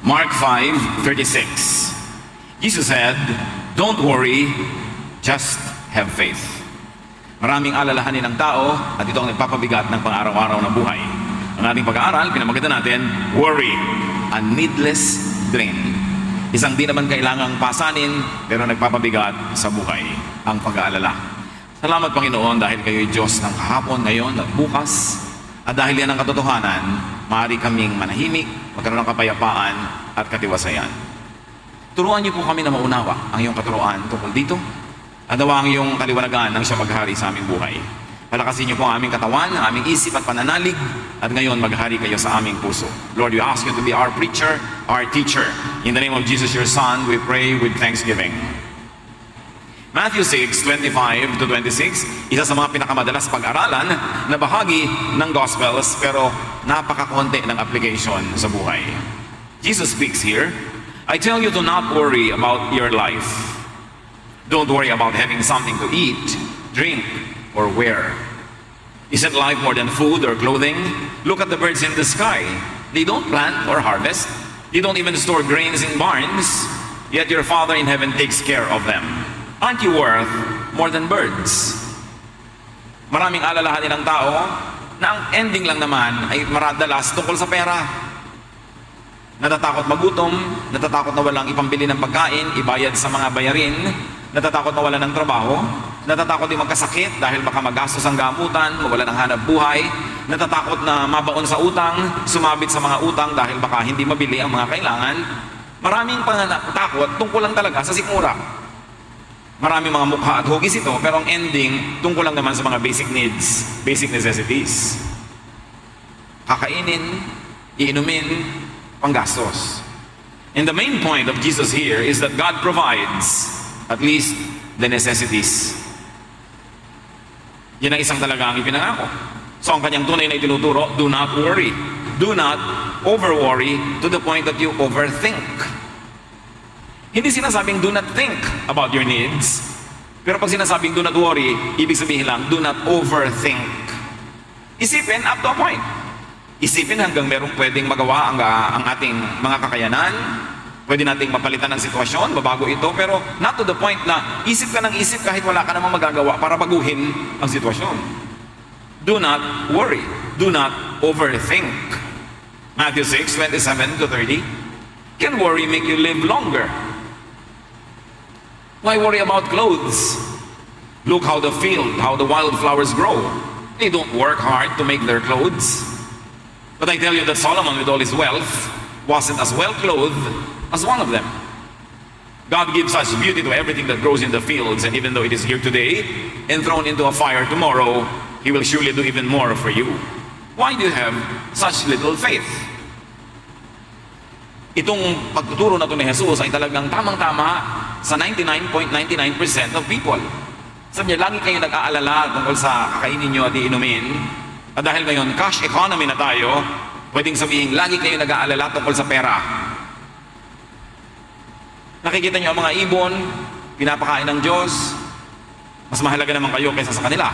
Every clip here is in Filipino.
Mark 5:36. Jesus said, "Don't worry, just have faith." Maraming alalahanin ng tao at ito ang nagpapabigat ng pang-araw-araw na buhay. Ang ating pag-aaral, pinamaganda natin, worry, a needless drain. Isang di naman kailangang pasanin, pero nagpapabigat sa buhay, ang pag-aalala. Salamat Panginoon dahil kayo'y Diyos ng kahapon, ngayon at bukas. At dahil yan ang katotohanan, maaari kaming manahimik, magkaroon ng kapayapaan at katiwasayan. Turuan niyo po kami na maunawa ang iyong katuruan tungkol dito. At nawa ang iyong kaliwanagan ng siya maghari sa aming buhay. Palakasin niyo po ang aming katawan, ang aming isip at pananalig, at ngayon maghari kayo sa aming puso. Lord, we ask you to be our preacher, our teacher. In the name of Jesus, your Son, we pray with thanksgiving. Matthew 6:25-26, isa sa mga pinakamadalas pag-aralan na bahagi ng Gospels, pero napakakonti ng application sa buhay. Jesus speaks here, "I tell you to not worry about your life. Don't worry about having something to eat, drink, or wear. Isn't life more than food or clothing? Look at the birds in the sky. They don't plant or harvest. They don't even store grains in barns. Yet your Father in heaven takes care of them. Aren't you worth more than birds?" Maraming alalahanin ng tao na ang ending lang naman ay maradalas tungkol sa pera. Natatakot magutom, natatakot na walang ipambili ng pagkain, ibayad sa mga bayarin, natatakot na wala ng trabaho, natatakot din magkasakit dahil baka magastos ang gamutan, mawala ng hanap buhay, natatakot na mabaon sa utang, sumabit sa mga utang dahil baka hindi mabili ang mga kailangan. Maraming pananatakot tungkol lang talaga sa sikmura. Maraming mga mukha at hugis ito, pero ang ending tungkol lang naman sa mga basic needs, basic necessities. Kakainin, iinumin, panggastos. And the main point of Jesus here is that God provides at least the necessities. Yan ang isang talaga ang ipinangako. So ang kanyang tunay na itinuturo, do not worry. Do not over-worry to the point that you overthink. Hindi sinasabing do not think about your needs. Pero pag sinasabing do not worry, ibig sabihin lang, do not overthink. Isipin up to a point. Isipin hanggang merong pwedeng magawa ang ating mga kakayanan. Pwede nating mapalitan ng sitwasyon, babago ito, pero not to the point na isip ka ng isip kahit wala ka namang magagawa para baguhin ang sitwasyon. Do not worry. Do not overthink. Matthew 6:27-30. Can worry make you live longer? Why worry about clothes? Look how the wildflowers grow. They don't work hard to make their clothes. But I tell you that Solomon, with all his wealth, wasn't as well clothed as one of them. God gives such beauty to everything that grows in the fields, and even though it is here today and thrown into a fire tomorrow, He will surely do even more for you. Why do you have such little faith? Itong pagtuturo na ito ni Jesus ay talagang tamang-tama sa 99.99% of people. Sabi niya, lagi kayo nag-aalala tungkol sa kakainin nyo at iinumin. At dahil ngayon, cash economy na tayo, pwedeng sabihin, lagi kayo nag-aalala tungkol sa pera. Nakikita niyo ang mga ibon, pinapakain ng Diyos, mas mahalaga naman kayo kaysa sa kanila.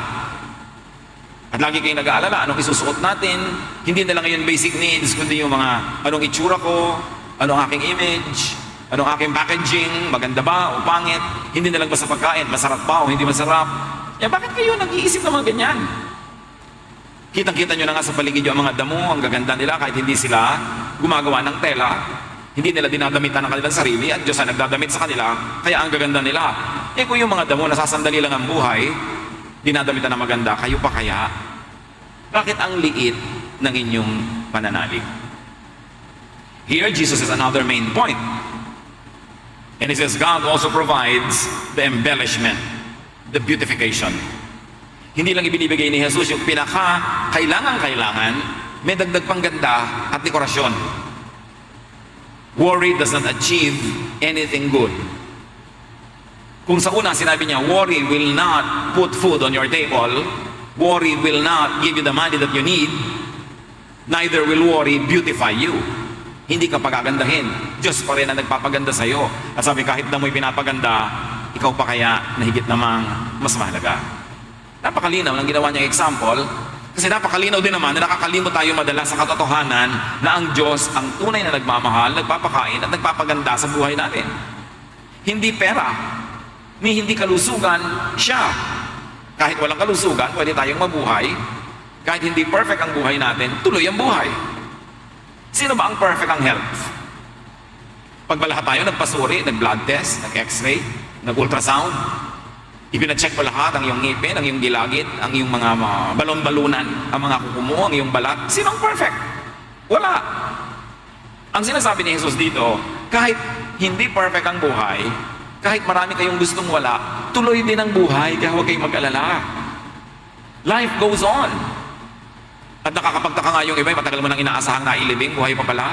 At lagi kayo nag-aalala, anong isusuot natin, hindi na lang ngayon basic needs, kundi yung mga, anong itsura ko, anong aking image, anong aking packaging, maganda ba o pangit, hindi na lang ba sa pagkain, masarap ba o hindi masarap. Bakit kayo nag-iisip ng mga ganyan? Kitang-kita nyo na nga sa paligid yung mga damo, ang gaganda nila kahit hindi sila gumagawa ng tela. Hindi nila dinadamitan ng kanilang sarili at Diyos ang nagdadamit sa kanila, kaya ang gaganda nila. Kung yung mga damo, nasasandali lang ang buhay, dinadamitan ng maganda, kayo pa kaya? Bakit ang liit ng inyong pananalig? Here, Jesus is another main point. And He says, God also provides the embellishment, the beautification. Hindi lang ibinibigay ni Jesus yung pinaka-kailangan, may dagdag pang ganda at dekorasyon. Worry does not achieve anything good. Kung sa una sinabi niya, worry will not put food on your table, worry will not give you the money that you need, neither will worry beautify you. Hindi ka pagagandahin. Diyos pa rin ang nagpapaganda sa iyo. At sabi, kahit na mo'y pinapaganda, ikaw pa kaya na higit namang mas mahalaga. Napakalinaw ng ginawa niyang example Kasi napakalinaw din naman na nakakalimot tayo madalas sa katotohanan na ang Diyos ang tunay na nagmamahal, nagpapakain at nagpapaganda sa buhay natin. Hindi pera, ni hindi kalusugan, siya. Kahit walang kalusugan, pwede tayong mabuhay. Kahit hindi perfect ang buhay natin, tuloy ang buhay. Sino ba ang perfect ang health? Pag ba lahat tayo nagpasuri, nag-blood test, nag-x-ray, nag-ultrasound, ipinacheck pa lahat ang iyong ngipin, ang iyong gilagid, ang iyong mga balon-balunan, ang mga kuko mo, ang iyong balat. Sino ang perfect? Wala. Ang sinasabi ni Jesus dito, kahit hindi perfect ang buhay, kahit marami kayong gustong wala, tuloy din ang buhay, kaya huwag kayong mag-alala. Life goes on. At nakakapagtaka nga yung iba, matagal mo nang inaasahang nailibing, buhay pa pala.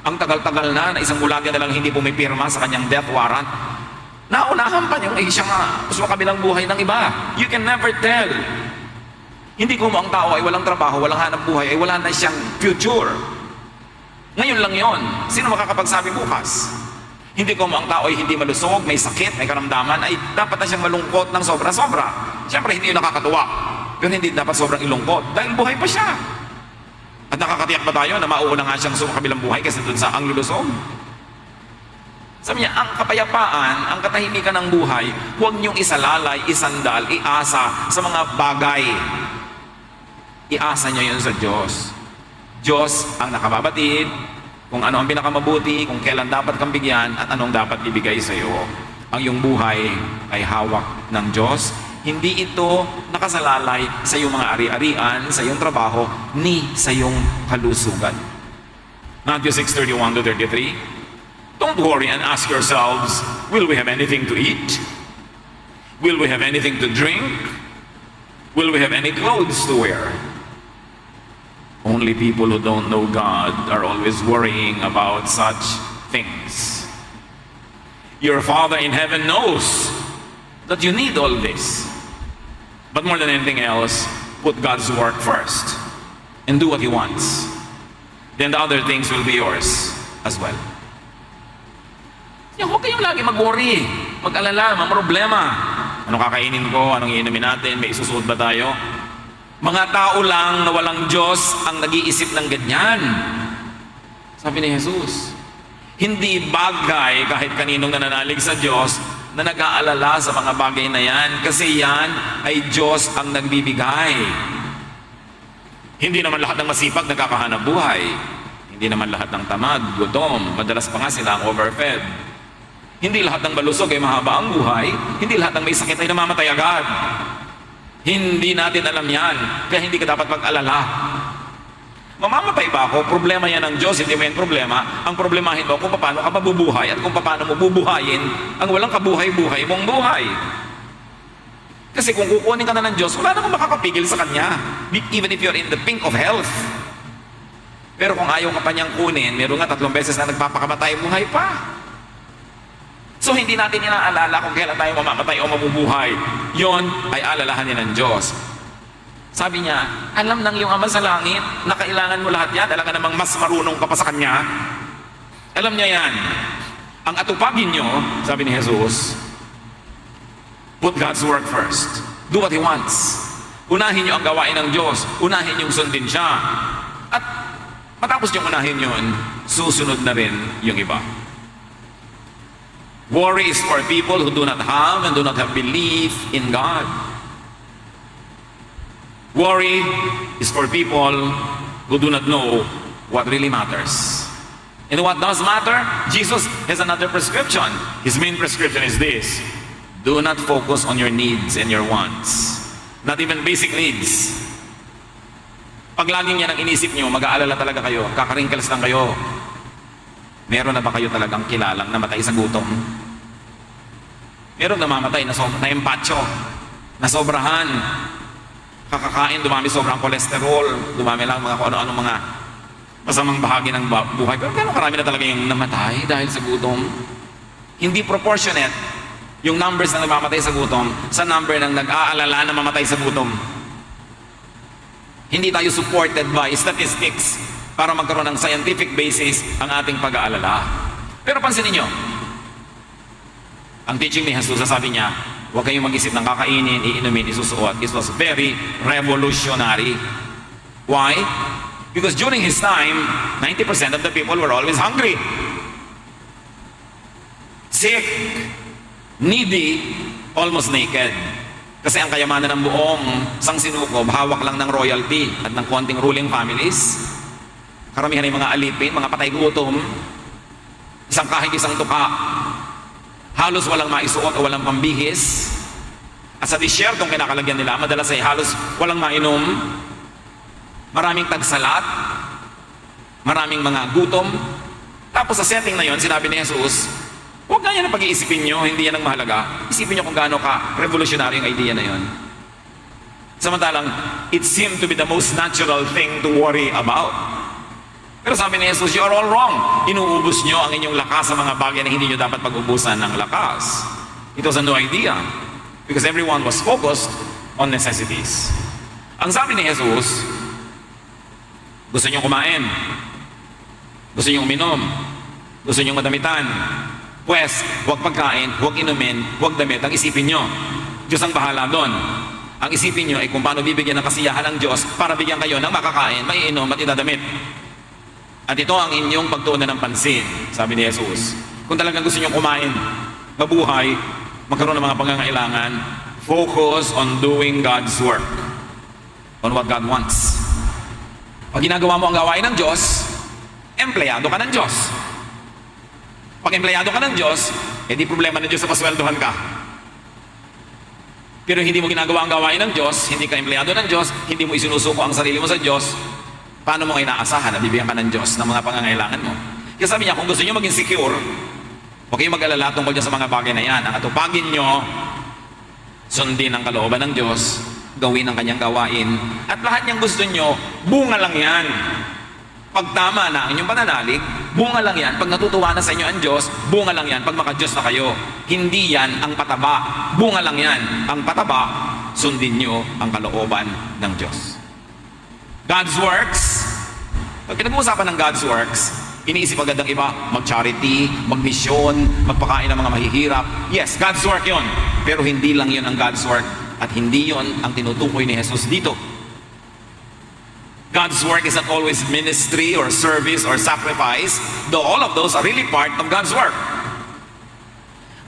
Ang tagal-tagal na isang bulagyan na lang hindi pumipirma sa kanyang death warrant. Naunahan pa yung siya nga sa kabilang buhay ng iba. You can never tell. Hindi ko mo ang tao ay walang trabaho, walang hanap buhay, ay wala na siyang future. Ngayon lang yon. Sino makakapagsabi bukas? Hindi ko mo ang tao ay hindi malusog, may sakit, may karamdaman, ay dapat na siyang malungkot ng sobra-sobra. Siyempre hindi yun nakakatuwa. Pero hindi dapat sobrang ilungkot dahil buhay pa siya. At nakakatiyak ba tayo na mauuna nga siyang sa kabilang buhay kasi dun sa ang lulusog? Sabi niya, ang kapayapaan, ang katahimikan ng buhay, huwag niyong isalalay, isandal, iasa sa mga bagay. Iasa niyo yun sa Diyos. Diyos ang nakababatid, kung ano ang pinakamabuti, kung kailan dapat kang bigyan, at anong dapat ibigay sa iyo. Ang iyong buhay ay hawak ng Diyos. Hindi ito nakasalalay sa iyong mga ari-arian, sa iyong trabaho, ni sa iyong kalusugan. Matthew 6:31-33. Don't worry and ask yourselves, will we have anything to eat? Will we have anything to drink? Will we have any clothes to wear? Only people who don't know God are always worrying about such things. Your Father in heaven knows that you need all this. But more than anything else, put God's work first and do what He wants. Then the other things will be yours as well. Huwag kayong lagi mag-worry, mag-alala, problema. Anong kakainin ko? Anong iinumin natin? May isusuot ba tayo? Mga tao lang na walang Diyos ang nag-iisip ng ganyan. Sabi ni Jesus, hindi bagay kahit kaninong nananalig sa Diyos na nag-aalala sa mga bagay na yan kasi yan ay Diyos ang nagbibigay. Hindi naman lahat ng masipag nagkakahanap buhay. Hindi naman lahat ng tamad, gutom, madalas pa nga sila ang overfed. Hindi lahat ng malusog ay mahaba ang buhay. Hindi lahat ng may sakit ay namamatay agad. Hindi natin alam yan. Kaya hindi ka dapat mag-alala. Mamamatay ba ako? Problema yan ng Diyos. Hindi mo yan problema. Ang problemahin mo kung paano ka mabubuhay at kung paano mo bubuhayin ang walang kabuhay-buhay mong buhay. Kasi kung kukunin ka na ng Diyos, wala namang makakapigil sa Kanya. Even if you're in the pink of health. Pero kung ayaw ka pa niyang kunin, meron nga 3 beses na nagpapakamatay, buhay pa. So hindi natin inaalala kung kailan tayo mamamatay o mabubuhay. Yon ay alalahanin ng Diyos. Sabi niya, alam ng iyong Ama sa langit na kailangan mo lahat yan. Alam ka namang mas marunong ka pa sa Kanya. Alam niya yan. Ang atupagin niyo, sabi ni Jesus, put God's work first. Do what He wants. Unahin niyo ang gawain ng Diyos. Unahin niyong sundin siya. At matapos niyong unahin yun, susunod na rin yung iba. Worry is for people who do not have and do not have belief in God. Worry is for people who do not know what really matters. And what does matter? Jesus has another prescription. His main prescription is this: do not focus on your needs and your wants. Not even basic needs. Pag laging yan ang inisip nyo, mag-aalala talaga kayo, kakarinkles lang kayo. Meron na ba kayo talagang kilalang namatay sa gutom? Meron namamatay na empacho, na sobrahan. Kakakain, dumami sobrang kolesterol, dumami lang mga kung ano-ano mga masamang bahagi ng buhay. Pero gano'ng karami na talaga yung namatay dahil sa gutom? Hindi proportionate yung numbers na namamatay sa gutom sa number ng nag-aalala na mamatay sa gutom. Hindi tayo supported by statistics para magkaroon ng scientific basis ang ating pag-aalala. Pero pansinin nyo, ang teaching ni Jesus, sabi niya, huwag kayong mag-isip ng kakainin, iinumin, isusuot. It was very revolutionary. Why? Because during his time, 90% of the people were always hungry, sick, needy, almost naked. Kasi ang kayamanan ng buong sangsinukob, hawak lang ng royalty at ng konting ruling families. Karamihan ay mga alipin, mga patay gutom, isang kahig, isang tuka, halos walang maisuot o walang pambihis. At sa disyertong kinakalagyan nila, madalas ay halos walang mainom, maraming tagsalat, maraming mga gutom. Tapos sa setting na yon, sinabi ni Jesus, huwag na yan ang pag-iisipin nyo, hindi yan ang mahalaga. Isipin nyo kung gaano ka revolutionary yung idea na yon. Samantalang, it seemed to be the most natural thing to worry about. Pero sabi ni Jesus, you are all wrong. Inuubos nyo ang inyong lakas sa mga bagay na hindi nyo dapat pag-ubusan ng lakas. It was a new idea. Because everyone was focused on necessities. Ang sabi ni Jesus, gusto nyo kumain, gusto nyo uminom, gusto nyo madamitan, pues, huwag pagkain, huwag inumin, huwag damit, ang isipin nyo. Diyos ang bahala doon. Ang isipin nyo ay kung paano bibigyan ng kasiyahan ng Diyos para bigyan kayo ng makakain, maiinom at idadamit. At ito ang inyong pagtuunan ng pansin, sabi ni Jesus. Kung talagang gusto nyo kumain, mabuhay, magkaroon ng mga pangangailangan, focus on doing God's work, on what God wants. Pag ginagawa mo ang gawain ng Diyos, empleyado ka ng Diyos. Pag empleyado ka ng Diyos, hindi problema ng Diyos na pasweldohan ka. Pero hindi mo ginagawa ang gawain ng Diyos, hindi ka empleyado ng Diyos, hindi mo isinusuko ang sarili mo sa Diyos, paano mo inaasahan na bibigyan ka ng Diyos ng mga pangangailangan mo? Kaya sabi niya, kung gusto niyo maging secure, huwag kayong mag-alala tungkol dyan sa mga bagay na yan. Ang atupagin nyo, sundin ang kalooban ng Diyos, gawin ang kanyang gawain, at lahat niyang gusto nyo, bunga lang yan. Pag tama na ang inyong pananalig, bunga lang yan. Pag natutuwa na sa inyo ang Diyos, bunga lang yan. Pag maka-Diyos na kayo, hindi yan ang pataba. Bunga lang yan. Ang pataba, sundin nyo ang kalooban ng Diyos. God's works, pag pinag-uusapan ng God's works, iniisip agad ng iba, mag-charity, mag-misyon, magpakain ng mga mahihirap. Yes, God's work yon. Pero hindi lang yon ang God's work at hindi yon ang tinutukoy ni Jesus dito. God's work is not always ministry or service or sacrifice, though all of those are really part of God's work.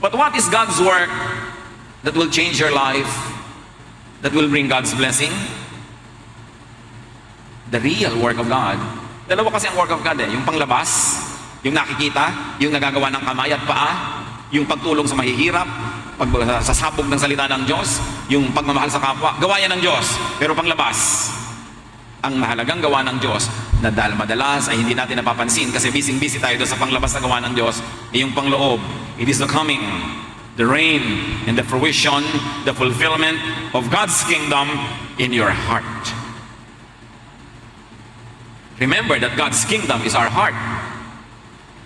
But what is God's work that will change your life, that will bring God's blessing? The real work of God. Dalawa kasi ang work of God yung panglabas, yung nakikita, yung nagagawa ng kamay at paa, yung pagtulong sa mahihirap, sasabog ng salita ng Diyos, yung pagmamahal sa kapwa, gawa yan ng Diyos. Pero panglabas, ang mahalagang gawa ng Diyos na madalas ay hindi natin napapansin kasi busy tayo doon sa panglabas na gawa ng Diyos, yung pangloob. It is the coming, the reign, and the fruition, the fulfillment of God's kingdom in your heart. Remember that God's kingdom is our heart.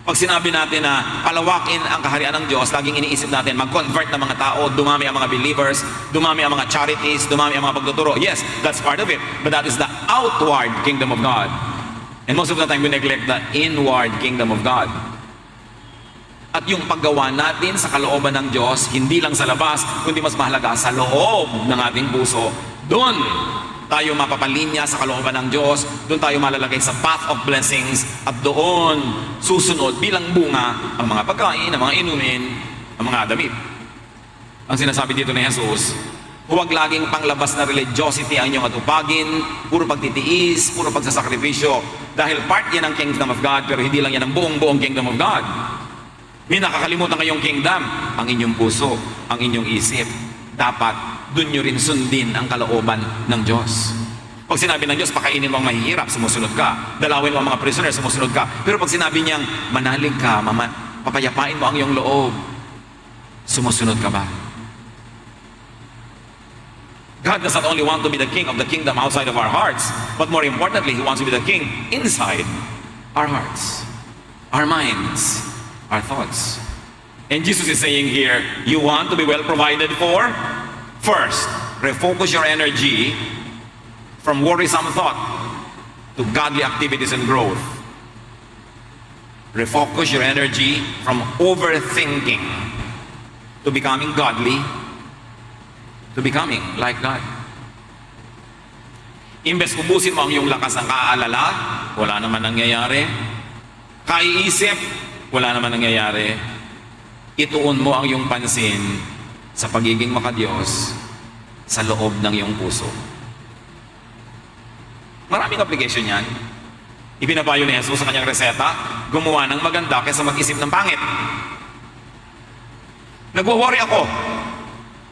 Pag sinabi natin na palawakin ang kaharian ng Diyos, laging iniisip natin mag-convert ng mga tao, dumami ang mga believers, dumami ang mga charities, dumami ang mga pagtuturo. Yes, that's part of it. But that is the outward kingdom of God. And most of the time we neglect the inward kingdom of God. At yung paggawa natin sa kalooban ng Diyos, hindi lang sa labas, kundi mas mahalaga sa loob ng ating puso. Doon tayo mapapalinya sa kalooban ng Diyos, doon tayo malalagay sa path of blessings, at doon susunod bilang bunga ang mga pagkain, ang mga inumin, ang mga damit. Ang sinasabi dito ni Jesus, huwag laging panglabas na religiosity ang inyong atupagin, puro pagtitiis, puro pagsasakripisyo, dahil part yan ng kingdom of God, pero hindi lang yan ang buong kingdom of God. May nakakalimutan kayong kingdom, ang inyong puso, ang inyong isip. Dapat doon nyo rin sundin ang kalooban ng Diyos. Pag sinabi ng Diyos, pakainin mo ang mahihirap, sumusunod ka. Dalawin mo ang mga prisoner, sumusunod ka. Pero pag sinabi niyang, manalig ka, papayapain mo ang iyong loob, sumusunod ka ba? God does not only want to be the king of the kingdom outside of our hearts, but more importantly, He wants to be the king inside our hearts, our minds, our thoughts. And Jesus is saying here, you want to be well provided for? First, refocus your energy from worrisome thought to godly activities and growth. Refocus your energy from overthinking to becoming godly, to becoming like God. Imbes ubusin mo ang iyong lakas ng kaalala, wala naman nangyayari. Kaiisip, wala naman nangyayari. Ituon mo ang iyong pansin sa pagiging makadiyos sa loob ng iyong puso. Maraming application yan. Ibinabayo ni Jesus sa kanyang reseta, gumawa ng maganda kaysa mag-isip ng pangit. Nagwo-worry ako.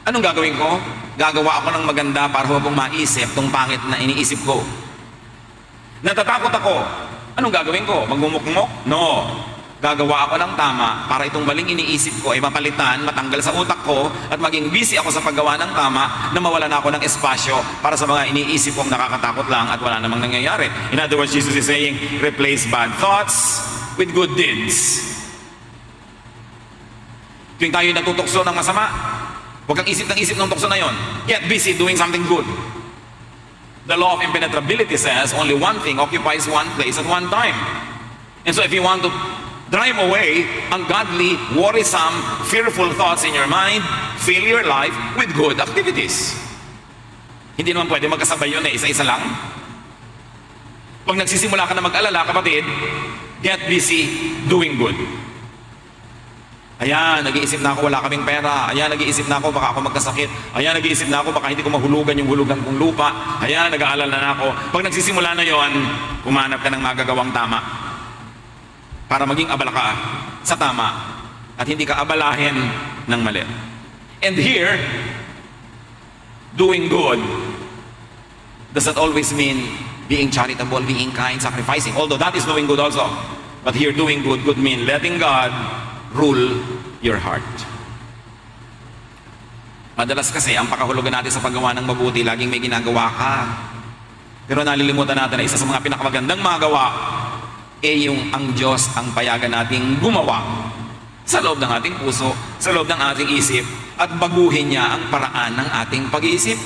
Anong gagawin ko? Gagawa ako ng maganda para huwag kong maisip tong pangit na iniisip ko. Natatakot ako. Anong gagawin ko? Magmumukmok? No. Gagawa ako ng tama para itong maling iniisip ko ay mapalitan, matanggal sa utak ko at maging busy ako sa paggawa ng tama na mawalan ako ng espasyo para sa mga iniisip kong nakakatakot lang at wala namang nangyayari. In other words, Jesus is saying, replace bad thoughts with good deeds. Tuwing tayo natutokso ng masama, huwag kang isip ng isip ng tukso na yon. Get busy doing something good. The law of impenetrability says only one thing occupies one place at one time. And so if you want to drive away ungodly, worrisome, fearful thoughts in your mind, fill your life with good activities. Hindi naman pwede magkasabay yun isa-isa lang. Pag nagsisimula ka na mag-alala, kapatid, get busy doing good. Ayan, nag-iisip na ako wala kaming pera. Ayan, nag-iisip na ako baka ako magkasakit. Ayan, nag-iisip na ako baka hindi ko mahulugan yung hulugan kong lupa. Ayan, nag-aalala na ako. Pag nagsisimula na yon, humanap ka ng magagawang tama para maging abala ka sa tama at hindi ka abalahin ng mali. And here, doing good does not always mean being charitable, being kind, sacrificing. Although that is doing good also. But here, doing good could mean letting God rule your heart. Madalas kasi ang pakahulugan natin sa paggawa ng mabuti, laging may ginagawa ka. Pero nalilimutan natin na isa sa mga pinakamagandang magawa yung ang Diyos ang payagan nating gumawa sa loob ng ating puso, sa loob ng ating isip, at baguhin niya ang paraan ng ating pag-iisip.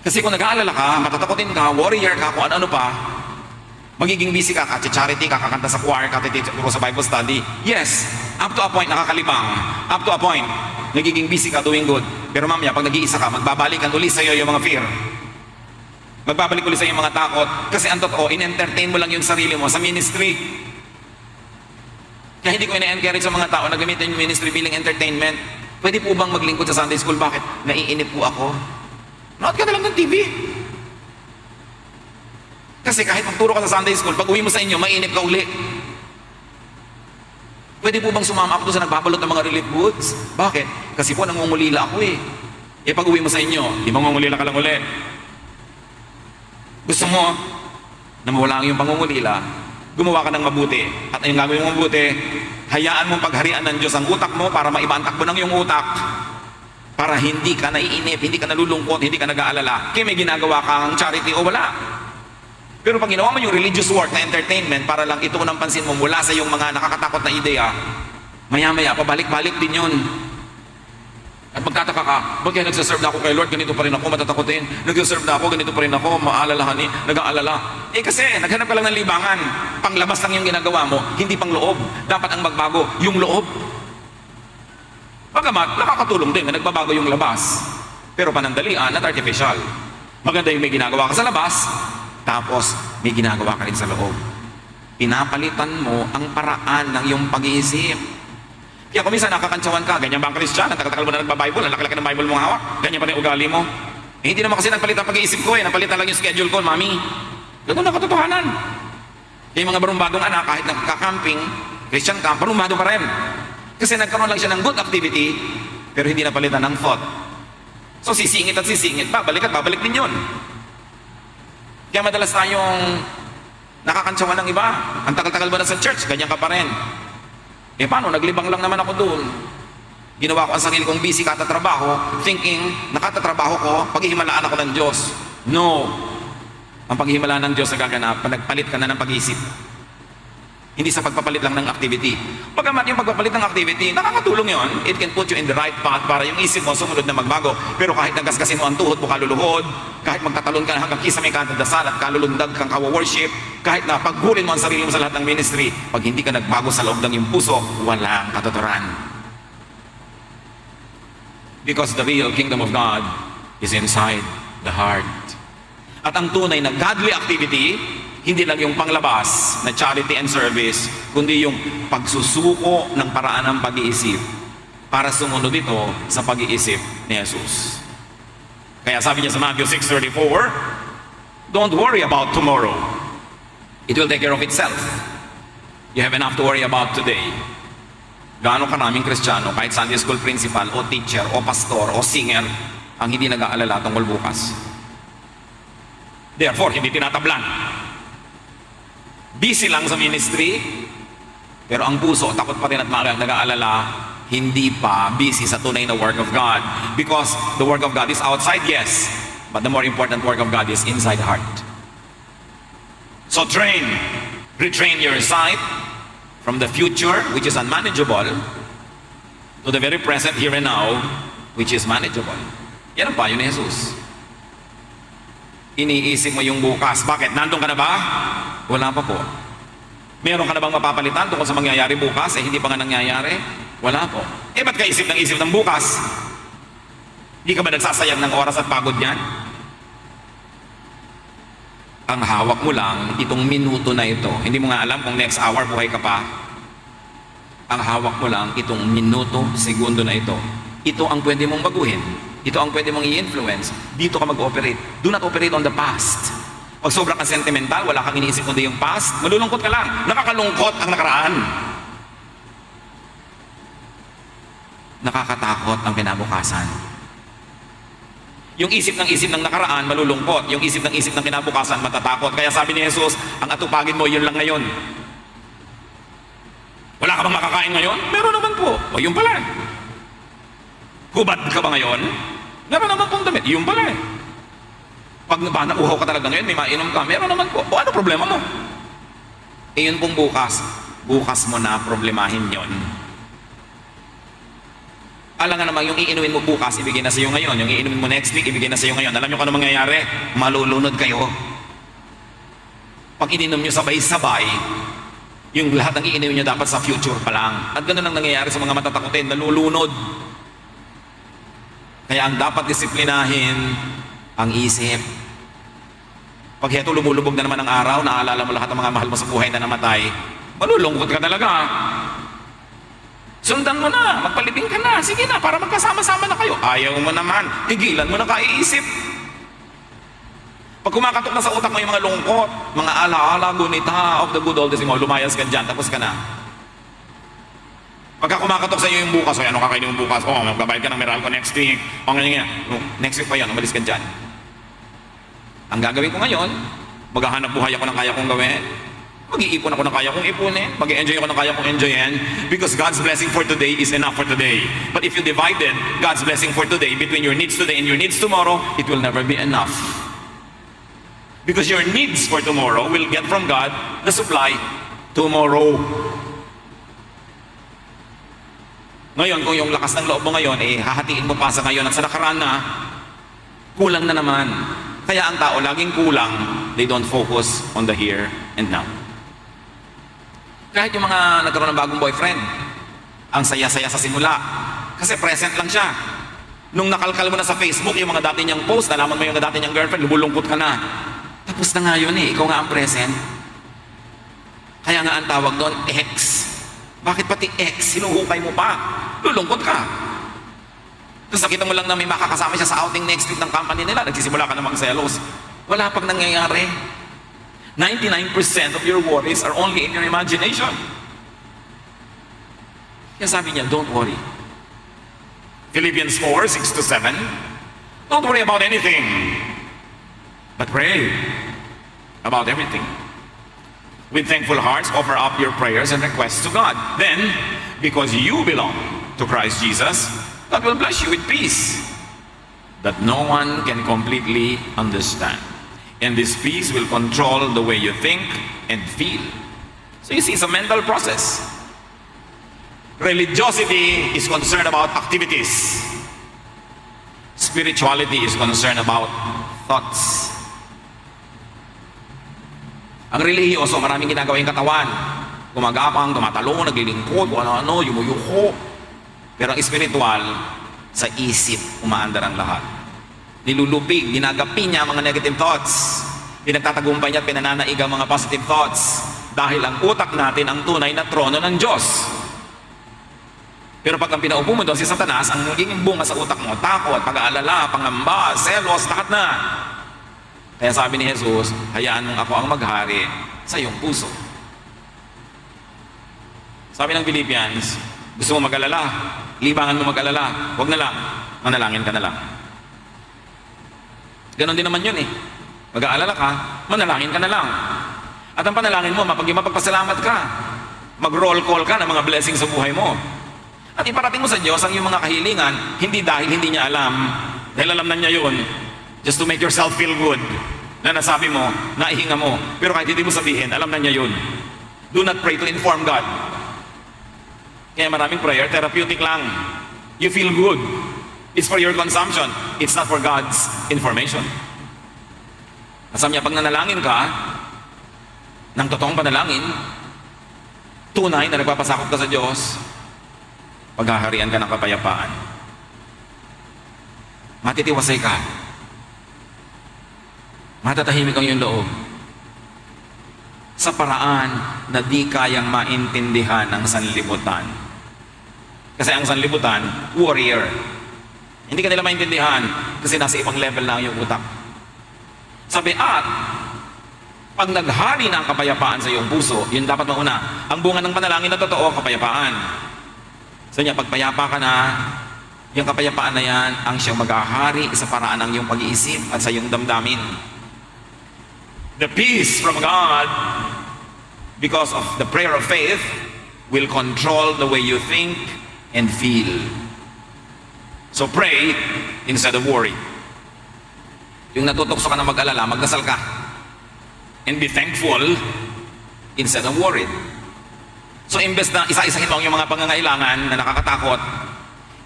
Kasi kung nag-aalala ka, matatakotin ka, warrior ka, kung ano-ano pa, magiging busy ka, charity, kakakanta sa choir, kakatituro sa Bible study. Yes, up to a point nakakalibang. Up to a point, nagiging busy ka doing good. Pero mamaya, pag nag-iisa ka, magbabalikan ulit sa iyo yung mga fear. Magbabalik ulit sa iyo yung mga takot. Kasi ang totoo, in-entertain mo lang yung sarili mo sa ministry. Kaya hindi ko ina-encourage sa mga tao na gamitin yung ministry bilang entertainment. Pwede po bang maglingkod sa Sunday School? Bakit? Naiinip po ako. Nood ka na lang ng TV. Kasi kahit magturo ka sa Sunday School, pag uwi mo sa inyo, mainip ka uli. Pwede po bang sumama ako doon sa nagbabalot ng mga relief goods? Bakit? Kasi po nangungulila ako eh. Pag uwi mo sa inyo, di ba ngungulila ka lang uli? Gusto mo na mawala ang iyong pangungulila, gumawa ka ng mabuti. At yung gagawin mong mabuti, hayaan mong pagharian ng Diyos ang utak mo para maiba ang takbo ng iyong utak. Para hindi ka naiinip, hindi ka nalulungkot, hindi ka nag-aalala. Kaya may ginagawa kang charity o wala. Pero pag ginawa mo yung religious work na entertainment para lang ito ng pansin mo mula sa yung mga nakakatakot na ideya, maya-maya, pabalik-balik din yun. At magtataka ka, ba't kaya nagsaserve na ako kay Lord, ganito pa rin ako, matatakotin. Nagsaserve na ako, ganito pa rin ako, maalalahan nag-aalala. Kasi naghanap ka lang ng libangan. Panglabas lang yung ginagawa mo, hindi pang loob. Dapat ang magbago, yung loob. Bagamat, nakakatulong din na nagbabago yung labas. Pero panandalian at artificial. Maganda yung may ginagawa ka sa labas, tapos may ginagawa ka rin sa loob. Pinapalitan mo ang paraan ng iyong pag-iisip. Kaya kung minsan nakakantsawan ka, ganyan ba ang Christian? Ang tagal-tagal mo na nagba-Bible, ang laki-laki ng Bible mong hawak, ganyan pa rin ugali mo. Hindi naman kasi nagpalitan ang pag-iisip ko napalitan lang yung schedule ko, mami. Ganun na katotohanan. Kaya yung mga barumbadong anak, kahit nagka-camping, Christian camp, barumbado pa rin. Kasi nagkaroon lang siya ng good activity, pero hindi napalitan ng thought. So sisingit at sisingit, babalik at babalik din yun. Kaya madalas tayong nakakantsawan ng iba. Ang tagal-tagal ba na sa church, ganyan ka pa rin. Paano? Naglibang lang naman ako doon. Ginawa ko ang sarili kong busy katatrabaho, thinking, nakatatrabaho ko, paghihimalaan ako ng Diyos. No. Ang paghihimalaan ng Diyos na gaganap, nagpalit ka na ng pag-iisip. Hindi sa pagpapalit lang ng activity. Pagamat yung pagpapalit ng activity, nakakatulong yon. It can put you in the right path para yung isip mo sumunod na magbago. Pero kahit nagasgasin mo ang tuhod mo kaluluhod, kahit magtatalon ka hanggang kisame ka ng dasal at kalulundag kang kawa-worship, kahit na paggulin mo ang sarili mo sa lahat ng ministry, pag hindi ka nagbago sa loob ng iyong puso, walang katuturan. Because the real kingdom of God is inside the heart. At ang tunay na godly activity, hindi lang yung panglabas na charity and service, kundi yung pagsusuko ng paraan ng pag-iisip para sumunod ito sa pag-iisip ni Jesus. Kaya sabi niya sa Matthew 6:34, don't worry about tomorrow. It will take care of itself. You have enough to worry about today. Gaano karaming Kristiyano, kahit Sunday school principal, o teacher, o pastor, o singer, ang hindi nag-aalala tungkol bukas. Therefore, hindi tinatablan. Busy lang sa ministry, pero ang puso, takot pa rin at nag-aalala, hindi pa busy sa tunay na work of God. Because the work of God is outside, yes, but the more important work of God is inside heart. So retrain your sight from the future, which is unmanageable, to the very present here and now, which is manageable. Yan ang payo ni Jesus. Iniisip mo yung bukas. Bakit? Nandun ka na ba? Wala pa po. Meron ka na bang mapapalitan tungkol sa mangyayari bukas? Hindi pa nga nangyayari. Wala po. Ba't ka isip ng bukas? Hindi ka ba nagsasayang ng oras at pagod niyan? Ang hawak mo lang, itong minuto na ito. Hindi mo nga alam kung next hour buhay ka pa. Ang hawak mo lang, itong minuto, segundo na ito. Ito ang pwede mong baguhin. Ito ang pwede mong i-influence. Dito ka mag-operate. Do not operate on the past. Pag sobrang ka sentimental, wala kang iniisip kundi yung past, malulungkot ka lang. Nakakalungkot ang nakaraan. Nakakatakot ang kinabukasan. Yung isip ng nakaraan, malulungkot. Yung isip ng kinabukasan, matatakot. Kaya sabi ni Jesus, ang atupagin mo, yun lang ngayon. Wala ka bang makakain ngayon? Meron naman po. O yun pala. Hubad ka ba ngayon? Meron naman pong damit. Yun pala. Pag nauhaw ka talaga ngayon, may mainom ka. Meron naman po. O ano problema mo? Yun pong bukas. Bukas mo na problemahin yon. Alam nga naman, yung iinumin mo bukas, ibigay na sa iyo ngayon. Yung iinumin mo next week, ibigay na sa iyo ngayon. Alam nyo kung ano mangyayari? Malulunod kayo. Pag ininom nyo sabay-sabay, yung lahat ng iinumin nyo dapat sa future pa lang. At ganun ang nangyayari sa mga matatakutin, nalulunod. Kaya ang dapat disiplinahin, ang isip. Pag heto lumulubog na naman ang araw, naalala mo lahat ng mga mahal mo sa buhay na namatay, malulungkot ka talaga. Sundan mo na, magpalibing ka na, sige na, para magkasama-sama na kayo. Ayaw mo naman, tigilan mo na kaiisip. Pag kumakatok na sa utak mo yung mga lungkot, mga alaala, gunita of the good old days mo, lumayas ka dyan, tapos ka na. Pagka kumakatok sa iyo yung bukas, ano kakainin mo bukas? Magbabayad ka ng Meralco next week. Next week pa yan, umalis ka dyan. Ang gagawin ko ngayon, maghahanap buhay ako ng kaya kong gawin. Mag-iipon ako ng kaya kong ipunin. Mag-enjoy ako ng kaya kong enjoyin. Because God's blessing for today is enough for today. But if you divided God's blessing for today between your needs today and your needs tomorrow, it will never be enough. Because your needs for tomorrow will get from God the supply tomorrow. Ngayon, kung yung lakas ng loob mo ngayon, hahatiin mo pa sa ngayon at sa nakaraan na, kulang na naman. Kaya ang tao laging kulang, they don't focus on the here and now. Kahit yung mga nagkaroon ng bagong boyfriend, ang saya-saya sa simula, kasi present lang siya. Nung nakalkal mo na sa Facebook yung mga dati niyang post, nalaman mo yung dati niyang girlfriend, lumulungkot ka na. Tapos na nga yun ikaw nga ang present. Kaya nga ang tawag doon, ex. Bakit pati ex, hinuhukay mo pa? Lulungkot ka. Tapos nakita mo lang na may makakasama siya sa outing next week ng company nila, nagsisimula ka namang selos. Wala pang nangyayari. 99% of your worries are only in your imagination. Kaya sabi niya, don't worry. Philippians 4:6-7. Don't worry about anything, but pray about everything. With thankful hearts, offer up your prayers and requests to God. Then, because you belong to Christ Jesus, God will bless you with peace that no one can completely understand. And this peace will control the way you think and feel. So you see, it's a mental process. Religiosity is concerned about activities. Spirituality is concerned about thoughts. Ang relihiyoso, maraming ginagawa yung katawan. Gumagapang, tumatalong, naglilingkod, kung ano-ano, yumuyuko. Pero ang spiritual, sa isip, umaandar ang lahat. nilulupig, ginagapi niya ang mga negative thoughts. Pinagtatagumpay niya at pinananaig ang mga positive thoughts. Dahil ang utak natin ang tunay na trono ng Diyos. Pero pag ang pinaupo mo doon si Satanas, ang naging bunga sa utak mo, takot, pag-aalala, pangamba, selos, lahat na. Kaya sabi ni Jesus, hayaan mong ako ang maghari sa iyong puso. Sabi ng Philippians, gusto mo mag-alala, libangan mo mag-alala, huwag na lang, manalangin ka na lang. Ganon din naman yun eh. Mag-aalala ka, manalangin ka na lang. At ang panalangin mo, mapagpasalamat ka. Mag-roll call ka ng mga blessings sa buhay mo. At iparating mo sa Diyos ang iyong mga kahilingan, hindi dahil hindi niya alam, dahil alam na niya yun, just to make yourself feel good, na nasabi mo, naihinga mo, pero kahit hindi mo sabihin, alam na niya yun. Do not pray to inform God. Kaya maraming prayer, therapeutic lang. You feel good. It's for your consumption. It's not for God's information. At sabi niya, pag nanalangin ka, ng totoong panalangin, tunay na nagpapasakop ka sa Diyos, paghaharian ka ng kapayapaan. Matitiwasay ka. Matatahimik ang iyong loob. Sa paraan na di kayang maintindihan ng sanlibutan. Kasi ang sanlibutan, warrior. Hindi ka nila maintindihan kasi nasa ibang level na ang iyong utak. Sabi, at pag naghari na ang kapayapaan sa iyong puso, yun dapat mauna. Ang bunga ng panalangin na totoo, kapayapaan. So niya, pagpayapa ka na, yung kapayapaan na yan, ang siyang maghahari sa paraan ng iyong pag-iisip at sa iyong damdamin. The peace from God, because of the prayer of faith, will control the way you think and feel. So pray instead of worry. Yung natutokso ka na mag-alala, magdasal ka. And be thankful instead of worried. So imbes na isa-isahin mo ang iyong mga pangangailangan na nakakatakot,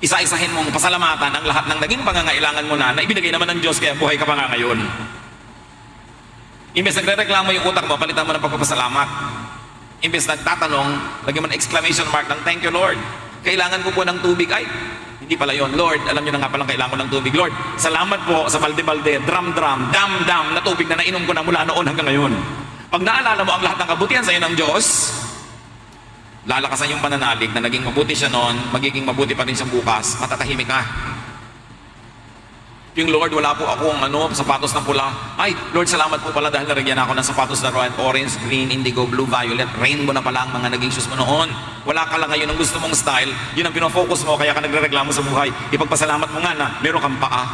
isa-isahin mong pasalamatan ang lahat ng naging pangangailangan mo na ibinigay naman ng Diyos kaya buhay ka pa nga ngayon. Imbes nagre-reklamo yung utak mo, palitan mo ng pagpapasalamat. Imbes nagtatanong, lagyan mo ng exclamation mark ng thank you Lord. Kailangan ko po ng tubig. Ay, hindi pala yun. Lord, alam nyo na nga palang kailangan ko ng tubig. Lord, salamat po sa balde-balde, drum-drum, dam-dam na tubig na nainom ko na mula noon hanggang ngayon. Pag naalala mo ang lahat ng kabutihan sa iyo ng Diyos, lalakasan yung pananalig na naging mabuti siya noon, magiging mabuti pa rin siya bukas, matatahimik ka. Yung Lord, wala po akong sapatos na pula. Ay, Lord, salamat po pala dahil narigyan ako ng sapatos na red, orange, green, indigo, blue, violet, rainbow na pala ang mga naging shoes mo noon. Wala ka lang ngayon ang gusto mong style, yun ang pinofocus mo, kaya ka nagre-reklamo sa buhay. Ipagpasalamat mo nga na meron kang paa.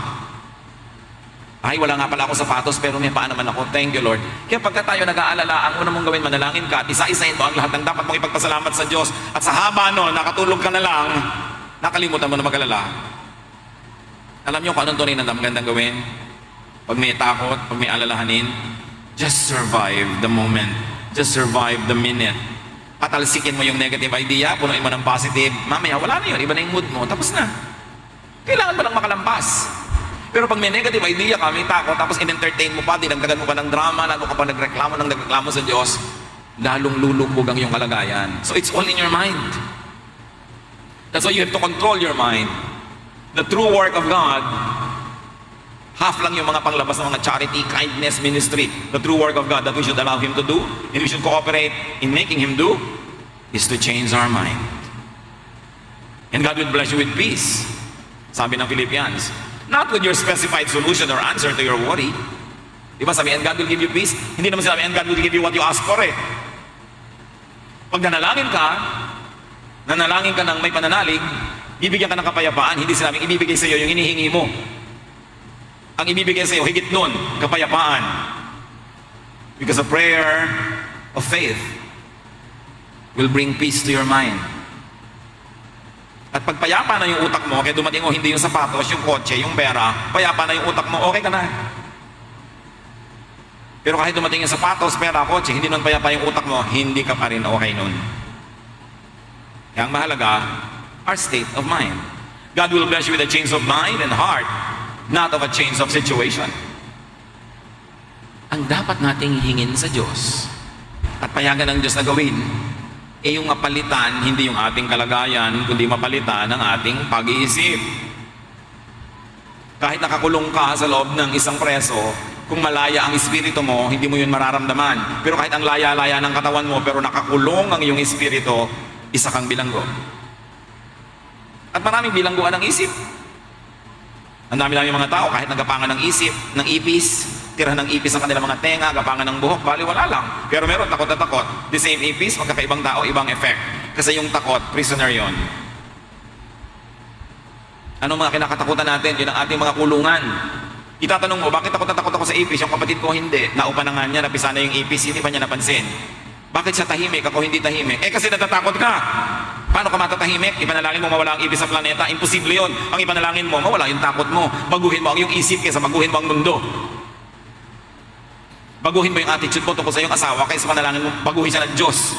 Ay, wala nga pala ako sapatos, pero may paa naman ako. Thank you, Lord. Kaya pagka tayo nag-aalala, ang una mong gawin, manalangin ka at isa-isahin mo ang lahat ng dapat mong ipagpasalamat sa Diyos. At sa haba no, nakatulog ka na lang, nakalimutan mo na mag-alala. Alam niyo kung anong tunay na magandang gawin? Pag may takot, pag may alalahanin, just survive the moment. Just survive the minute. Patalsikin mo yung negative idea, punuin mo ng positive. Mamaya, wala na yun. Iba na yung mood mo. Tapos na. Kailangan mo lang makalampas. Pero pag may negative idea ka, may takot, tapos in-entertain mo pa, dinagdagan mo pa ng drama, lalo ka pa nagreklamo sa Diyos, lalong lulubog ang iyong kalagayan. So it's all in your mind. That's why you have to control your mind. The true work of God, half lang yung mga panglabas ng mga charity, kindness, ministry. The true work of God that we should allow Him to do, and we should cooperate in making Him do, is to change our mind. And God will bless you with peace. Sabi ng Philippians, not with your specified solution or answer to your worry. Diba sabi, and God will give you peace? Hindi naman sabi, and God will give you what you ask for eh. Pag nanalangin ka ng may pananalig, bibigyan ka ng kapayapaan. Hindi sinabing ibibigay sa iyo yung hinihingi mo. Ang ibibigay sa iyo, higit nun, kapayapaan. Because a prayer of faith will bring peace to your mind. At pag payapa na yung utak mo, kaya dumating mo hindi yung sapatos, yung kotse, yung pera, payapa na yung utak mo, okay ka na. Pero kahit dumating yung sapatos, pera, kotse, hindi nun payapa yung utak mo, hindi ka pa rin okay nun. Kaya ang mahalaga, our state of mind. God will bless you with a change of mind and heart, not of a change of situation. Ang dapat nating hingin sa Diyos at payagan ng Diyos na gawin, yung mapalitan, hindi yung ating kalagayan, kundi mapalitan ang ating pag-iisip. Kahit nakakulong ka sa loob ng isang preso, kung malaya ang espiritu mo, hindi mo yun mararamdaman. Pero kahit ang laya-laya ng katawan mo, pero nakakulong ang iyong espiritu, isa kang bilanggo. At maraming bilangguan ng isip. Ang dami-dami mga tao, kahit nagapangan ng isip, ng ipis, tira ng ipis ang kanilang mga tenga, gapangan ng buhok, bali wala lang. Pero meron takot na takot. The same ipis, magkakaibang tao, ibang effect. Kasi yung takot, prisoner yon. Ano mga kinakatakutan natin? Yun ang ating mga kulungan. Itatanong mo, bakit takot na takot ako sa ipis? Yung kapatid ko hindi. Naupa na nga niya, napisa na yung ipis, hindi pa niya napansin. Bakit siya tahimik, ako hindi tahimik? Kasi natatakot ka. Paano ka matatahimik? Ipanalangin mo mawala ang ibis sa planeta. Imposible yun. Ang ipanalangin mo, mawala yung takot mo. Baguhin mo ang iyong isip kaysa baguhin mo ang mundo. Baguhin mo yung attitude mo tungkol sa iyong asawa kaysa panalangin mo, baguhin siya ng Diyos.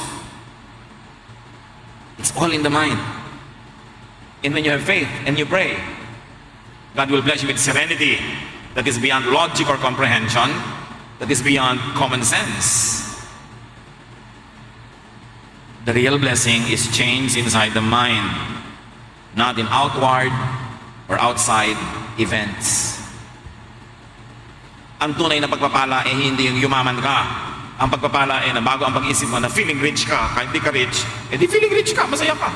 It's all in the mind. And when you have faith and you pray, God will bless you with serenity that is beyond logic or comprehension, that is beyond common sense. The real blessing is change inside the mind, not in outward or outside events. Ang tunay na pagpapala ay hindi yung yumaman ka. Ang pagpapala ay na bago ang pag-isip mo na feeling rich ka, kahit di ka rich, di feeling rich ka, masaya ka.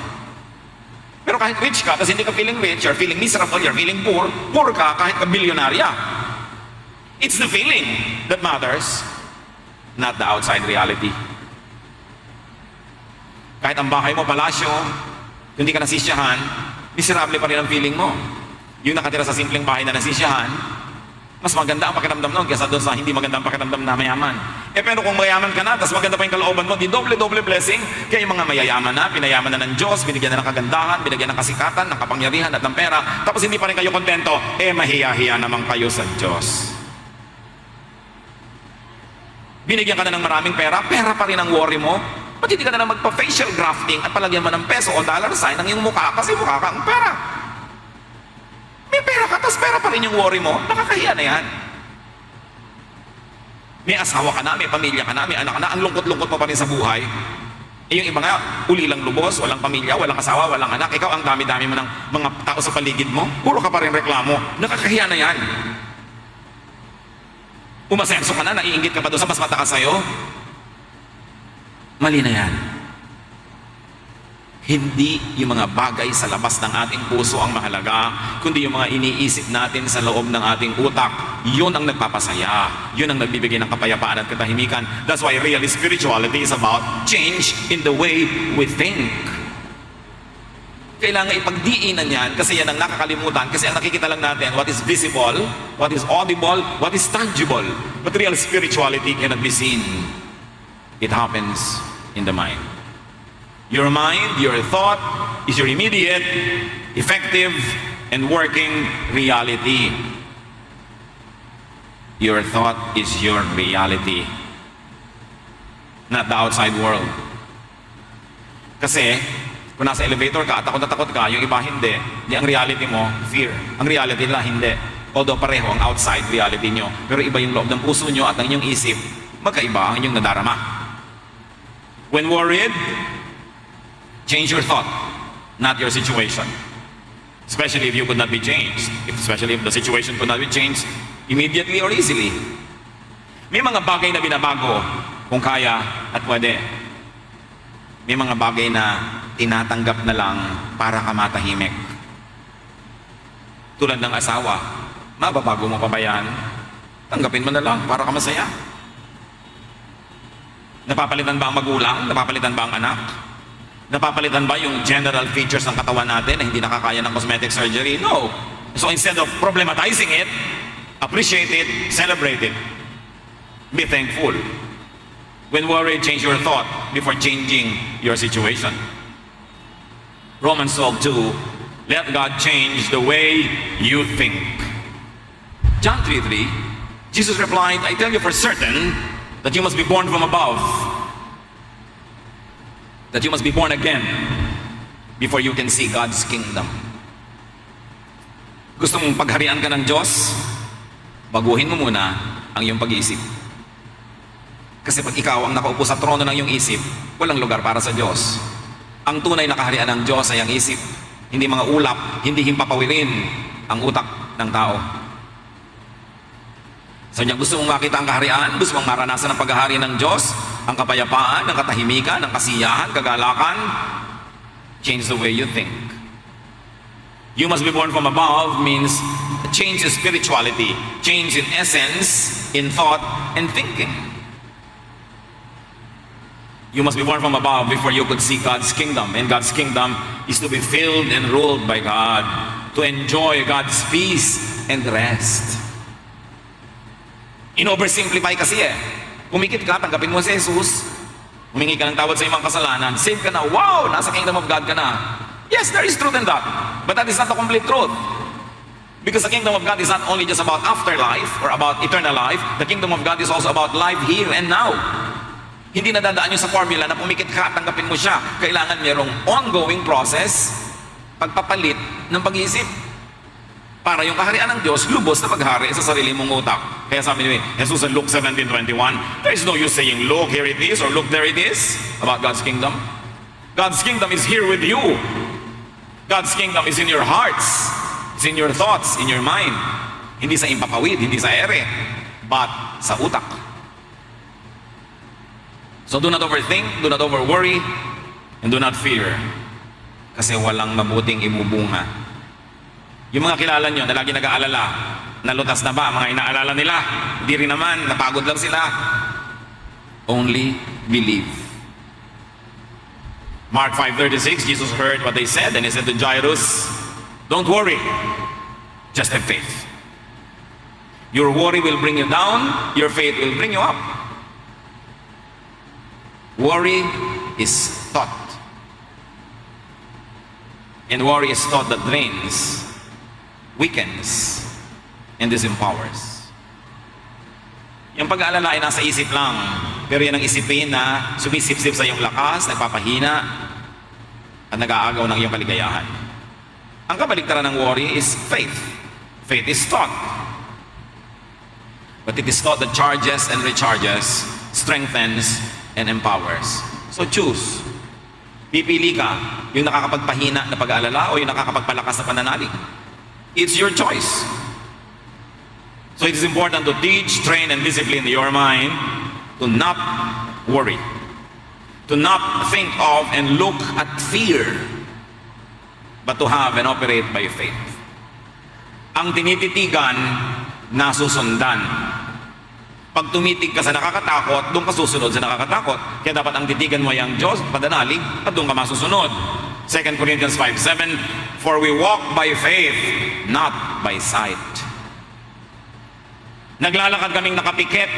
Pero kahit rich ka, tapos hindi ka feeling rich, you're feeling miserable, you're feeling poor ka kahit ka bilyonarya. It's the feeling that matters, not the outside reality. Kahit ang bahay mo, palasyo, kung hindi ka nasisyahan, miserable pa rin ang feeling mo. Yung nakatira sa simpleng bahay na nasisyahan, mas maganda ang pakiramdam nun kaysa doon sa hindi maganda ang pakiramdam na mayaman. Pero kung mayaman ka na, tapos maganda pa yung kalooban mo, di doble-doble blessing. Kaya yung mga mayayaman na, pinayaman na ng Diyos, binigyan na ng kagandahan, binigyan ng kasikatan, ng kapangyarihan at ng pera, tapos hindi pa rin kayo kontento, mahiya-hiya naman kayo sa Diyos. Binigyan ka na ng maraming pera, pera pa rin ang worry mo. Ba't hindi ka na magpa-facial grafting at palagyan mo ng peso o dollar sign ang iyong mukha kasi mukha ka ang pera? May pera ka, tapos pera pa rin yung worry mo, nakakahiya na yan. May asawa ka na, may pamilya ka na, may anak ka na, ang lungkot-lungkot mo pa rin sa buhay. Yung iba nga, ulilang lubos, walang pamilya, walang asawa, walang anak. Ikaw ang dami-dami mo ng mga tao sa paligid mo, puro ka pa rin reklamo, nakakahiya na yan. Umasenso ka na, naiinggit ka pa doon sa mas mataas sa'yo. Mali na yan. Hindi yung mga bagay sa labas ng ating puso ang mahalaga, kundi yung mga iniisip natin sa loob ng ating utak. Yun ang nagpapasaya. Yun ang nagbibigay ng kapayapaan at katahimikan. That's why real spirituality is about change in the way we think. Kailangan ipagdiinan yan kasi yan ang nakakalimutan. Kasi ang nakikita lang natin, what is visible, what is audible, what is tangible. But real spirituality cannot be seen. It happens in the mind. Your mind, your thought, is your immediate, effective, and working reality. Your thought is your reality, not the outside world. Kasi, kung nasa elevator ka at takot ka, yung iba hindi. Di ang reality mo, fear. Ang reality nila, hindi. Although pareho ang outside reality nyo. Pero iba yung loob ng puso nyo at ang inyong isip, magkaiba ang inyong nadarama. When worried, change your thought, not your situation. Especially if you could not be changed. Especially if the situation could not be changed immediately or easily. May mga bagay na binabago kung kaya at pwede. May mga bagay na tinatanggap na lang para ka matahimik. Tulad ng asawa, mababago mo pa ba yan? Tanggapin mo na lang para ka masaya. Napapalitan ba ang magulang? Napapalitan ba ang anak? Napapalitan ba yung general features ng katawan natin na hindi nakakaya ng cosmetic surgery? No. So instead of problematizing it, appreciate it, celebrate it. Be thankful. When worried, change your thought before changing your situation. Romans 12:2, let God change the way you think. John 3:3, Jesus replied, I tell you for certain that you must be born from above. That you must be born again before you can see God's kingdom. Gusto mong pagharian ka ng Diyos? Baguhin mo muna ang iyong pag-iisip. Kasi pag ikaw ang nakaupo sa trono ng iyong isip, walang lugar para sa Diyos. Ang tunay na kaharian ng Diyos ay ang isip, hindi mga ulap, hindi himpapawirin ang utak ng tao. Sabi niya, gusto mong makita ang kaharian? Gusto mong maranasan ang paghahari ng Diyos? Ang kapayapaan, ang katahimikan, ang kasiyahan, kagalakan? Change the way you think. You must be born from above means change in spirituality, change in essence, in thought, and thinking. You must be born from above before you could see God's kingdom. And God's kingdom is to be filled and ruled by God, to enjoy God's peace and rest. In-oversimplify kasi Kumikit ka, tanggapin mo si Jesus, humingi ka ng tawad sa iyong kasalanan, save ka na, wow, nasa kingdom of God ka na. Yes, there is truth in that. But that is not the complete truth. Because the kingdom of God is not only just about afterlife or about eternal life, the kingdom of God is also about life here and now. Hindi nadadaan yun sa formula na pumikit ka at tanggapin mo siya. Kailangan mayroong ongoing process, pagpapalit ng pag-iisip. Para yung kaharian ng Diyos, lubos na paghari sa sarili mong utak. Kaya sabi ni Jesus sa Luke 17:21, there is no use saying, look, here it is, or look, there it is, about God's kingdom. God's kingdom is here with you. God's kingdom is in your hearts. It's in your thoughts, in your mind. Hindi sa impapawid, hindi sa ere, but sa utak. So do not overthink, do not overworry, and do not fear. Kasi walang mabuting imubunga. Yung mga kilala nyo na lagi nag-aalala, nalutas na ba mga inaalala nila? Hindi rin naman, napagod lang sila. Only believe. Mark 5:36, Jesus heard what they said and he said to Jairus, don't worry, just have faith. Your worry will bring you down, your faith will bring you up. Worry is thought. And worry is thought that drains, weakens, and disempowers. Yung pag-aalala ay nasa isip lang, pero yan ang isipin na sumisip-sip sa iyong lakas, nagpapahina, at nag-aagaw ng iyong kaligayahan. Ang kabaliktaran ng worry is faith. Faith is thought. But it is thought that charges and recharges, strengthens, and empowers. So choose. Pipili ka, yung nakakapagpahina na pag-aalala o yung nakakapagpalakas na pananalig. It's your choice. So it is important to teach, train, and discipline your mind to not worry, to not think of and look at fear, but to have and operate by faith. Ang tinititigan, nasusundan. Pag tumitig ka sa nakakatakot, doon ka susunod sa nakakatakot. Kaya dapat ang titigan mo ay ang Diyos, padanalig, at doon ka masusunod. 2 Corinthians 5:7, for we walk by faith, not by sight. Naglalakad kaming nakapikit.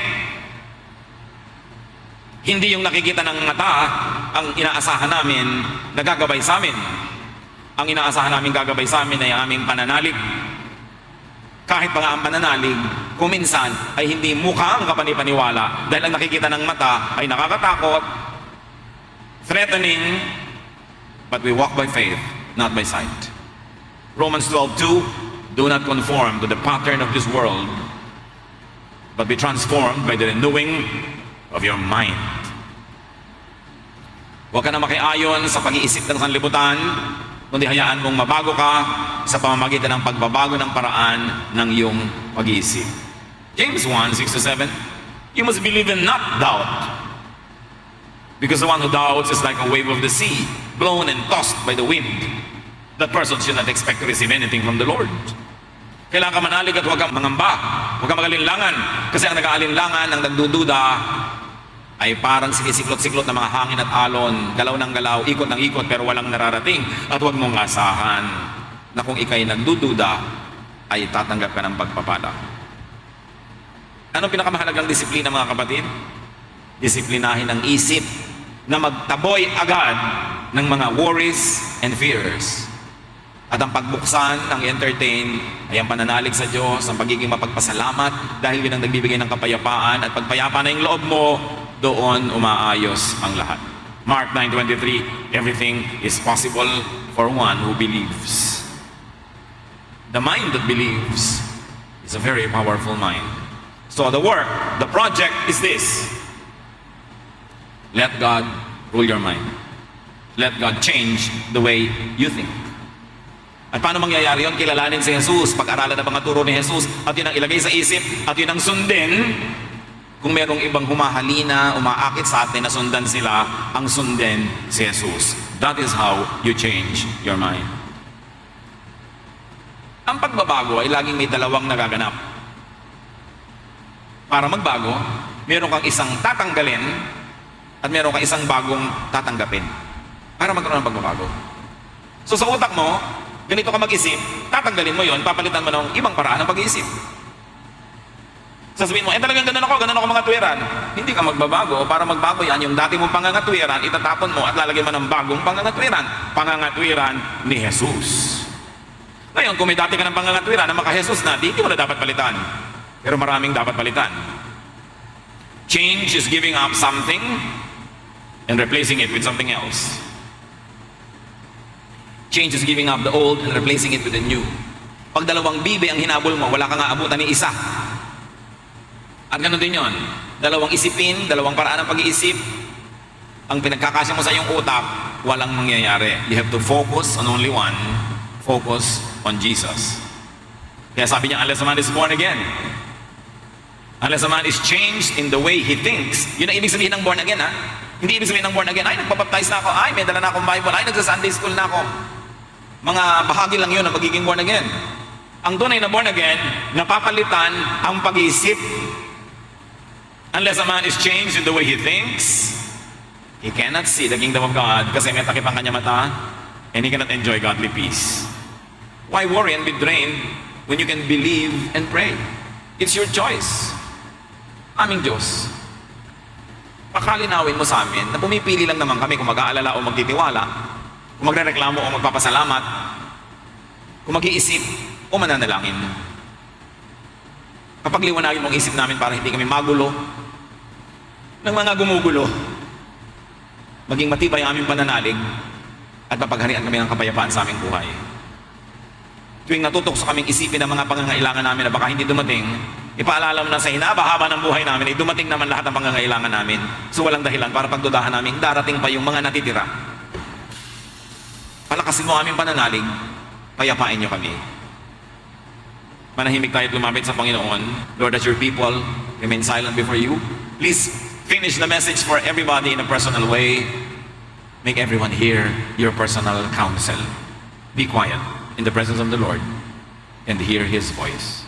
Hindi yung nakikita ng mata ang inaasahan namin na gagabay sa amin. Ang inaasahan namin gagabay sa amin ay aming pananalig. Kahit pa nga ang pananalig, kuminsan ay hindi mukha ang kapanipaniwala dahil ang nakikita ng mata ay nakakatakot, threatening, but we walk by faith, not by sight. Romans 12:2, do not conform to the pattern of this world, but be transformed by the renewing of your mind. Huwag ka na makiayon sa pag-iisip ng sanlibutan, kundi hayaan mong mabago ka sa pamamagitan ng pagbabago ng paraan ng iyong pag-iisip. James 1:6-7, you must believe and not doubt. Because the one who doubts is like a wave of the sea, blown and tossed by the wind. That person should not expect to receive anything from the Lord. Kailangan ka manalig at huwag kang mangamba, huwag kang mag-alinlangan. Kasi ang nag-aalinlangan, ang nagdududa, ay parang sinisiklot-siklot ng mga hangin at alon, galaw ng galaw, ikot ng ikot, pero walang nararating. At huwag mong asahan na kung ikay nagdududa, ay tatanggap ka ng pagpapala. Anong pinakamahalagang disiplina, mga kapatid? Disiplinahin ang isip na magtaboy agad ng mga worries and fears. At ang pagbuksan, ang entertain, ay ang pananalig sa Diyos, ang pagiging mapagpasalamat dahil yun ang nagbibigay ng kapayapaan at pagpayapa na yung loob mo, doon umaayos ang lahat. Mark 9:23, everything is possible for one who believes. The mind that believes is a very powerful mind. So the work, the project is this. Let God rule your mind. Let God change the way you think. At paano mangyayari yun? Kilalanin si Jesus, pag-aralan ang mga turo ni Jesus, at yun ang ilagay sa isip, at yun ang sundin. Kung merong ibang humahalina, umaakit sa atin na sundan sila, ang sundin si Jesus. That is how you change your mind. Ang pagbabago ay laging may dalawang nagaganap. Para magbago, meron kang isang tatanggalin at meron kang isang bagong tatanggapin. Para magkaroon ng pagbabago. So sa utak mo, ganito ka mag-isip, tatanggalin mo yon, papalitan mo ng ibang paraan ng pag-iisip. Sasabihin mo, talagang ganun ako mga tuwiran. Hindi ka magbabago. Para magbago yan, yung dati mong pangangatwiran, itatapon mo at lalagyan mo ng bagong pangangatwiran. Pangangatwiran ni Jesus. Ngayon, kung may dati ka ng pangangatwiran na maka-Jesus na, hindi mo na dapat palitan. Pero maraming dapat palitan. Change is giving up something and replacing it with something else. Change is giving up the old and replacing it with the new. Pag dalawang bibe ang hinabol mo, wala kang aabutan ni isa. At ganoon din yun. Dalawang isipin, dalawang paraan ng pag-iisip, ang pinagkakasya mo sa iyong utak, walang mangyayari. You have to focus on only one. Focus on Jesus. Kaya sabi niya, unless a man is born again, unless a man is changed in the way he thinks, yun ang ibig sabihin ng born again, ha? Hindi ibig sabihin ng born again, ay, nagpapaptize na ako, ay, may dala na akong Bible, ay, nagsa-Sunday school na ako. Mga bahagi lang yun ang magiging born again. Ang tunay na born again, napapalitan ang pag-iisip. Unless a man is changed in the way he thinks, he cannot see the kingdom of God kasi may takip ang kanya mata and he cannot enjoy godly peace. Why worry and be drained when you can believe and pray? It's your choice. Aming Diyos, pakalinawin mo sa amin na pumipili lang naman kami kung mag-aalala o magtitiwala, kung magrereklamo o magpapasalamat, kung mag-iisip o mananalangin. Kapag liwanagin mong isip namin para hindi kami magulo ng mga gumugulo, maging matibay ang aming pananalig at mapagharian kami ng kapayapaan sa aming buhay. Tuwing natutokso kaming isipin ang mga pangangailangan namin na baka hindi dumating, ipaalala mo na sa hinaba-haba ng buhay namin, ay dumating naman lahat ng pangangailangan namin. So walang dahilan para pagdudahan namin, darating pa yung mga natitira. Palakasin mo aming pananalig, payapain niyo kami. Manahimik tayo at lumapit sa Panginoon. Lord, as your people remain silent before you, please finish the message for everybody in a personal way. Make everyone hear your personal counsel. Be quiet in the presence of the Lord and hear His voice.